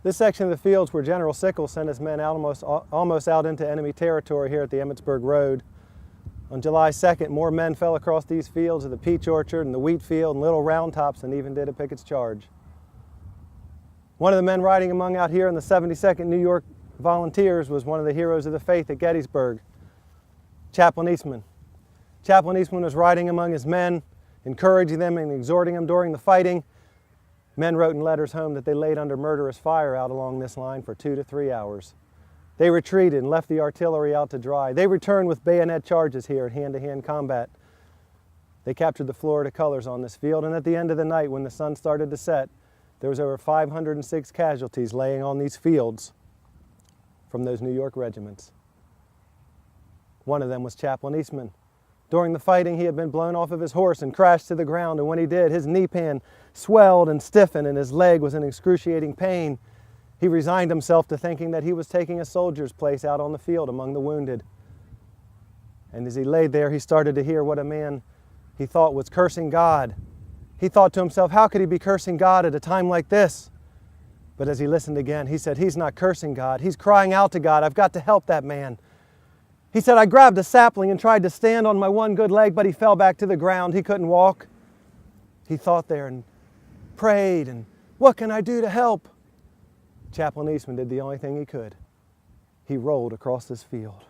This section of the fields where General Sickles sent his men almost out into enemy territory here at the Emmitsburg Road. On July 2nd, more men fell across these fields of the peach orchard and the wheat field and Little Round Tops than even did at Pickett's charge. One of the men riding among out here in the 72nd New York Volunteers was one of the heroes of the faith at Gettysburg, Chaplain Easmon. Chaplain Easmon was riding among his men, encouraging them and exhorting them during the fighting. Men wrote in letters home that they laid under murderous fire out along this line for 2 to 3 hours. They retreated and left the artillery out to dry. They returned with bayonet charges here in hand-to-hand combat. They captured the Florida colors on this field, and at the end of the night, when the sun started to set, there was over 506 casualties laying on these fields from those New York regiments. One of them was Chaplain Easmon. During the fighting, he had been blown off of his horse and crashed to the ground, and when he did, his knee pan swelled and stiffened and his leg was in excruciating pain. He resigned himself to thinking that he was taking a soldier's place out on the field among the wounded. And as he laid there, he started to hear what a man he thought was cursing God. He thought to himself, how could he be cursing God at a time like this? But as he listened again, he said, he's not cursing God. He's crying out to God. I've got to help that man. He said, I grabbed a sapling and tried to stand on my one good leg, but he fell back to the ground. He couldn't walk. He thought there and prayed, and what can I do to help? Chaplain Easmon did the only thing he could. He rolled across this field,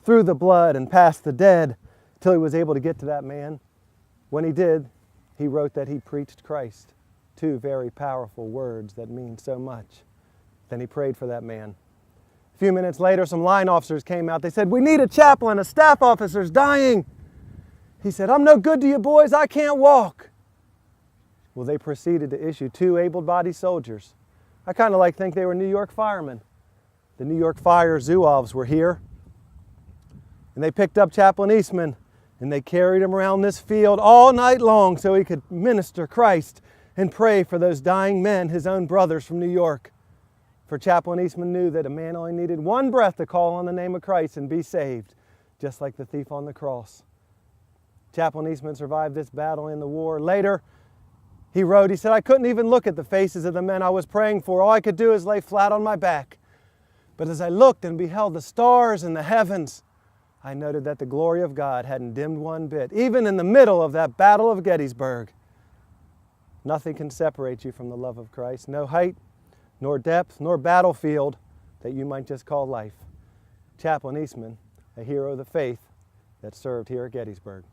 through the blood and past the dead, till he was able to get to that man. When he did, he wrote that he preached Christ. 2 very powerful words that mean so much. Then he prayed for that man. A few minutes later, some line officers came out. They said, we need a chaplain, a staff officer's dying. He said, I'm no good to you boys, I can't walk. Well, they proceeded to issue 2 able-bodied soldiers. I kind of think they were New York firemen. The New York Fire Zouaves were here. And they picked up Chaplain Easmon and they carried him around this field all night long so he could minister Christ and pray for those dying men, his own brothers from New York. For Chaplain Easmon knew that a man only needed one breath to call on the name of Christ and be saved, just like the thief on the cross. Chaplain Easmon survived this battle in the war. Later, he wrote, he said, I couldn't even look at the faces of the men I was praying for. All I could do is lay flat on my back. But as I looked and beheld the stars and the heavens, I noted that the glory of God hadn't dimmed one bit, even in the middle of that battle of Gettysburg. Nothing can separate you from the love of Christ. No height, nor depth, nor battlefield that you might just call life. Chaplain Easmon, a hero of the faith that served here at Gettysburg.